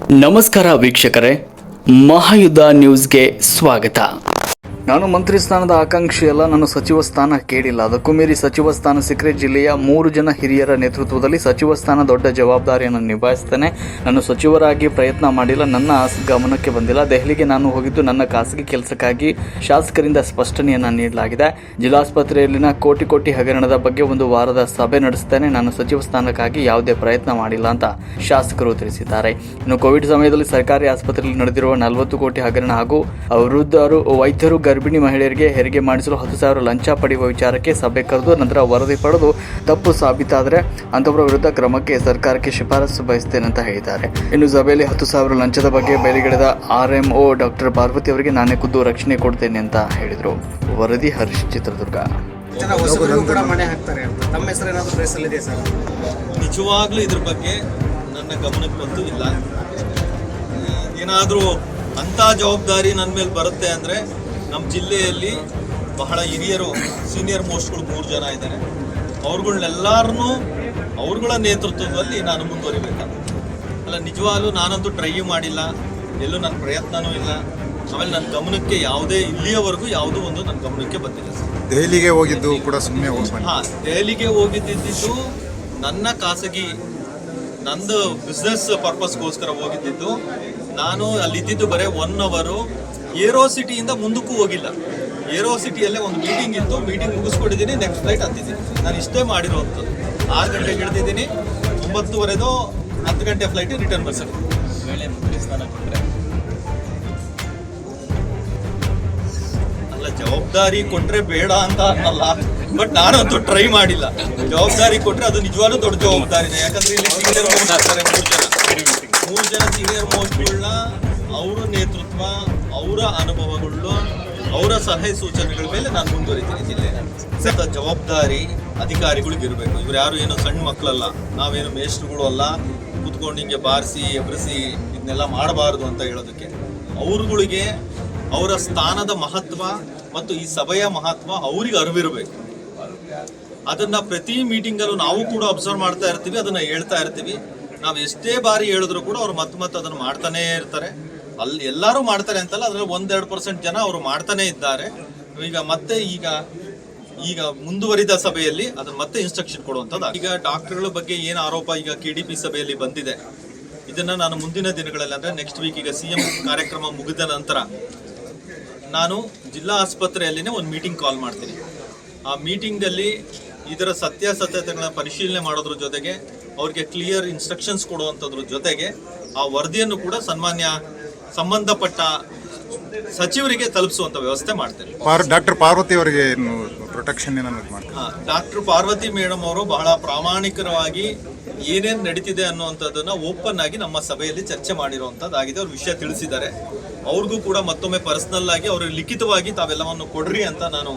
ನಮಸ್ಕಾರ ವೀಕ್ಷಕರೇ, ಮಹಾಯುದ್ಧ ನ್ಯೂಸ್ಗೆ ಸ್ವಾಗತ. ನಾನು ಮಂತ್ರಿ ಸ್ಥಾನದ ಆಕಾಂಕ್ಷಿಯಲ್ಲ, ನಾನು ಸಚಿವ ಸ್ಥಾನ ಕೇಳಿಲ್ಲ. ಅದಕ್ಕೂ ಮೀರಿ ಸಚಿವ ಸ್ಥಾನ ಸಿಕ್ಕರೆ ಜಿಲ್ಲೆಯ 3 ಜನ ಹಿರಿಯರ ನೇತೃತ್ವದಲ್ಲಿ ಸಚಿವ ಸ್ಥಾನ ದೊಡ್ಡ ಜವಾಬ್ದಾರಿಯನ್ನು ನಿಭಾಯಿಸ್ತೇನೆ. ನಾನು ಸಚಿವರಾಗಿ ಪ್ರಯತ್ನ ಮಾಡಿಲ್ಲ, ನನ್ನ ಗಮನಕ್ಕೆ ಬಂದಿಲ್ಲ. ದೆಹಲಿಗೆ ನಾನು ಹೋಗಿದ್ದು ನನ್ನ ಖಾಸಗಿ ಕೆಲಸಕ್ಕಾಗಿ. ಶಾಸಕರಿಂದ ಸ್ಪಷ್ಟನೆಯನ್ನು ನೀಡಲಾಗಿದೆ. ಜಿಲ್ಲಾಸ್ಪತ್ರೆಯಲ್ಲಿನ ಕೋಟಿ ಹಗರಣದ ಬಗ್ಗೆ 1 ವಾರದ ಸಭೆ ನಡೆಸುತ್ತೇನೆ. ನಾನು ಸಚಿವ ಸ್ಥಾನಕ್ಕಾಗಿ ಯಾವುದೇ ಪ್ರಯತ್ನ ಮಾಡಿಲ್ಲ ಅಂತ ಶಾಸಕರು ತಿಳಿಸಿದ್ದಾರೆ. ಇನ್ನು ಕೋವಿಡ್ ಸಮಯದಲ್ಲಿ ಸರ್ಕಾರಿ ಆಸ್ಪತ್ರೆಯಲ್ಲಿ ನಡೆದಿರುವ 40 ಕೋಟಿ ಹಗರಣ ಹಾಗೂ ವೈದ್ಯರು ಗರ್ಭಿಣಿ ಮಹಿಳೆಯರಿಗೆ ಹೆರಿಗೆ ಮಾಡಿಸಲು 10,000 ಲಂಚ ಪಡೆಯುವ ವಿಚಾರಕ್ಕೆ ಸಭೆ ಕರೆದು ನಂತರ ವರದಿ ಪಡೆದು ತಪ್ಪು ಸಾಬೀತಾದರೆ ಅಂತವರ ವಿರುದ್ಧ ಕ್ರಮಕ್ಕೆ ಸರ್ಕಾರಕ್ಕೆ ಶಿಫಾರಸು ಬಯಸುತ್ತೇನೆ ಅಂತ ಹೇಳಿದ್ದಾರೆ. ಇನ್ನು ಸಭೆಯಲ್ಲಿ 10,000 ಲಂಚದ ಬಗ್ಗೆ ಬಯಲಿಗೆಳೆದ RMO ಡಾಕ್ಟರ್ ಪಾರ್ವತಿ ಅವರಿಗೆ ನಾನೇ ಖುದ್ದು ರಕ್ಷಣೆ ಕೊಡ್ತೇನೆ ಅಂತ ಹೇಳಿದರು. ವರದಿ ಹರೀಶ್, ಚಿತ್ರದುರ್ಗ. ನಿಜವಾಗ್ಲೂ ಇದ್ರ ಬಗ್ಗೆ ನನ್ನ ಗಮನಕ್ಕೆ ಬಂದು ಇಲ್ಲ. ಏನಾದರೂ ಅಂಥ ಜವಾಬ್ದಾರಿ ನನ್ನ ಮೇಲೆ ಬರುತ್ತೆ ಅಂದರೆ ನಮ್ಮ ಜಿಲ್ಲೆಯಲ್ಲಿ ಬಹಳ ಹಿರಿಯರು ಸೀನಿಯರ್ ಮೋಸ್ಟ್ಗಳು 3 ಜನ ಇದ್ದಾರೆ. ಅವ್ರುಗಳನ್ನೆಲ್ಲರನ್ನೂ ಅವ್ರುಗಳ ನೇತೃತ್ವದಲ್ಲಿ ನಾನು ಮುಂದುವರಿಬೇಕಾಗುತ್ತೆ. ಅಲ್ಲ, ನಿಜವಾಗ್ಲೂ ನಾನಂತೂ ಟ್ರೈ ಮಾಡಿಲ್ಲ, ಎಲ್ಲೂ ನನ್ನ ಪ್ರಯತ್ನವೂ ಇಲ್ಲ. ಆಮೇಲೆ ನನ್ನ ಗಮನಕ್ಕೆ ಇಲ್ಲಿಯವರೆಗೂ ಯಾವುದೋ ಒಂದು ನನ್ನ ಗಮನಕ್ಕೆ ಬಂದಿಲ್ಲ ಸರ್. ದೆಹಲಿಗೆ ಹೋಗಿದ್ದು ಕೂಡ ಸುಮ್ಮನೆ ದೆಹಲಿಗೆ ಹೋಗಿದ್ದಿದ್ದು ನನ್ನ ಖಾಸಗಿ ನಂದು ಬಿಸ್ನೆಸ್ ಪರ್ಪಸ್ಗೋಸ್ಕರ ಹೋಗಿದ್ದಿದ್ದು. ನಾನು ಅಲ್ಲಿದ್ದು ಬರೀ 1 ಅವರ್ ಏರೋ ಸಿಟಿಯಿಂದ ಮುಂದಕ್ಕೂ ಹೋಗಿಲ್ಲ. ಏರೋ ಸಿಟಿಯಲ್ಲೇ ಒಂದು ಮೀಟಿಂಗ್ ಇತ್ತು, ಮೀಟಿಂಗ್ ಮುಗಿಸ್ಕೊಂಡಿದ್ದೀನಿ, ನೆಕ್ಸ್ಟ್ ಫ್ಲೈಟ್ ಹತ್ತಿದ್ದೀನಿ. ನಾನು ಇಷ್ಟೇ ಮಾಡಿರೋವಂಥದ್ದು. 6 ಗಂಟೆಗೆ ಹಿಡಿದಿದ್ದೀನಿ, 9:30 10 ಗಂಟೆ ಫ್ಲೈಟ್ ರಿಟರ್ನ್ ಬರ್ಸಕ್ಕೆ ವೇಳೆ ಮಂತ್ರಿ ಸ್ಥಾನ ಕೊಟ್ಟರೆ ಅಲ್ಲ, ಜವಾಬ್ದಾರಿ ಕೊಟ್ಟರೆ ಬೇಡ ಅಂತ ಅನ್ನಲ್ಲ, ಬಟ್ ನಾನಂತೂ ಟ್ರೈ ಮಾಡಿಲ್ಲ. ಜವಾಬ್ದಾರಿ ಕೊಟ್ಟರೆ ಅದು ನಿಜವಾಗ್ಲೂ ದೊಡ್ಡ ಜವಾಬ್ದಾರಿನೇ. ಯಾಕಂದ್ರೆ ಇಲ್ಲಿ ಸೀನಿಯರ್ ಮೋಸ್ಟ್ ಆಗ್ತಾರೆ 3 ಜನ ಸೀನಿಯರ್ ಮೋಸ್ಟ್ಗಳನ್ನ ಅವರ ನೇತೃತ್ವ, ಅವರ ಅನುಭವಗಳು, ಅವರ ಸಲಹೆ ಸೂಚನೆಗಳ ಮೇಲೆ ನಾನು ಮುಂದುವರಿತೀನಿ. ಜಿಲ್ಲೆ ಜವಾಬ್ದಾರಿ ಅಧಿಕಾರಿಗಳಿಗೆ ಇರಬೇಕು. ಇವ್ರು ಯಾರು ಏನೋ ಸಣ್ಣ ಮಕ್ಕಳಲ್ಲ, ನಾವೇನು ಮೇಷ್ಟ್ರುಗಳು ಅಲ್ಲ, ಕೂತ್ಕೊಂಡು ಹಿಂಗೆ ಬಾರಿಸಿ ಎಬ್ರಿಸಿ ಇದನ್ನೆಲ್ಲ ಮಾಡಬಾರ್ದು ಅಂತ ಹೇಳೋದಕ್ಕೆ. ಅವ್ರುಗಳಿಗೆ ಅವರ ಸ್ಥಾನದ ಮಹತ್ವ ಮತ್ತು ಈ ಸಭೆಯ ಮಹತ್ವ ಅವ್ರಿಗೆ ಅರಿವಿರಬೇಕು. ಅದನ್ನ ಪ್ರತಿ ಮೀಟಿಂಗಲ್ಲೂ ನಾವು ಕೂಡ ಅಬ್ಸರ್ವ್ ಮಾಡ್ತಾ ಇರ್ತೀವಿ, ಅದನ್ನ ಹೇಳ್ತಾ ಇರ್ತೀವಿ. ನಾವು ಎಷ್ಟೇ ಬಾರಿ ಹೇಳಿದ್ರು ಕೂಡ ಅವ್ರು ಮತ್ತೆ ಅದನ್ನು ಮಾಡ್ತಾನೇ ಇರ್ತಾರೆ. ಅಲ್ಲಿ ಎಲ್ಲರೂ ಮಾಡ್ತಾರೆ ಅಂತಲ್ಲ, ಅದರಲ್ಲಿ 1-2% ಜನ ಅವರು ಮಾಡ್ತಾನೆ ಇದ್ದಾರೆ. ಈಗ ಮುಂದುವರಿದ ಸಭೆಯಲ್ಲಿ ಅದನ್ನ ಮತ್ತೆ ಇನ್ಸ್ಟ್ರಕ್ಷನ್ ಕೊಡುವಂಥದ್ದು. ಈಗ ಡಾಕ್ಟರ್ಗಳ ಬಗ್ಗೆ ಏನು ಆರೋಪ ಈಗ KDP ಸಭೆಯಲ್ಲಿ ಬಂದಿದೆ, ಇದನ್ನ ನಾನು ಮುಂದಿನ ದಿನಗಳಲ್ಲಿ ಅಂದರೆ ನೆಕ್ಸ್ಟ್ ವೀಕ್, ಈಗ CM ಕಾರ್ಯಕ್ರಮ ಮುಗಿದ ನಂತರ ನಾನು ಜಿಲ್ಲಾ ಆಸ್ಪತ್ರೆಯಲ್ಲಿನೇ ಒಂದು ಮೀಟಿಂಗ್ ಕಾಲ್ ಮಾಡ್ತೀನಿ. ಆ ಮೀಟಿಂಗಲ್ಲಿ ಇದರ ಸತ್ಯಾಸತ್ಯತೆಗಳನ್ನ ಪರಿಶೀಲನೆ ಮಾಡೋದ್ರ ಜೊತೆಗೆ ಅವ್ರಿಗೆ ಕ್ಲಿಯರ್ ಇನ್ಸ್ಟ್ರಕ್ಷನ್ಸ್ ಕೊಡುವಂಥದ್ರ ಜೊತೆಗೆ ಆ ವರದಿಯನ್ನು ಕೂಡ ಸಂಬಂಧಪಟ್ಟ ಸಚಿವರಿಗೆ ತಲುಪಿಸುವಂತ ವ್ಯವಸ್ಥೆ ಮಾಡ್ತೇನೆ. ಡಾಕ್ಟರ್ ಪಾರ್ವತಿ ಅವರಿಗೆ ಪ್ರೊಟೆಕ್ಷನ್ ಡಾಕ್ಟರ್ ಪಾರ್ವತಿ ಮೇಡಮ್ ಅವರು ಬಹಳ ಪ್ರಾಮಾಣಿಕವಾಗಿ ಏನೇನು ನಡೀತಿದೆ ಅನ್ನುವಂಥದ್ದನ್ನ ಓಪನ್ ಆಗಿ ನಮ್ಮ ಸಭೆಯಲ್ಲಿ ಚರ್ಚೆ ಮಾಡಿರುವಂಥದ್ದಾಗಿದೆ. ಅವ್ರ ವಿಷಯ ತಿಳಿಸಿದ್ದಾರೆ. ಅವ್ರಿಗೂ ಕೂಡ ಮತ್ತೊಮ್ಮೆ ಪರ್ಸನಲ್ ಆಗಿ ಅವರು ಲಿಖಿತವಾಗಿ ತಾವೆಲ್ಲವನ್ನು ಕೊಡ್ರಿ ಅಂತ ನಾನು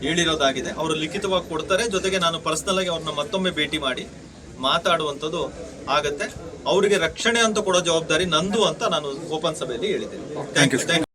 ಹೇಳಿರೋದಾಗಿದೆ. ಅವರು ಲಿಖಿತವಾಗಿ ಕೊಡ್ತಾರೆ. ಜೊತೆಗೆ ನಾನು ಪರ್ಸನಲ್ ಆಗಿ ಅವ್ರನ್ನ ಮತ್ತೊಮ್ಮೆ ಭೇಟಿ ಮಾಡಿ ಮಾತಾಡುವಂಥದ್ದು ಆಗತ್ತೆ. ಅವರಿಗೆ ರಕ್ಷಣೆ ಅಂತ ಕೊಡೋ ಜವಾಬ್ದಾರಿ ನಂದು ಅಂತ ನಾನು ಓಪನ್ ಸಭೆಯಲ್ಲಿ ಹೇಳಿದ್ದೇನೆ. Thank you.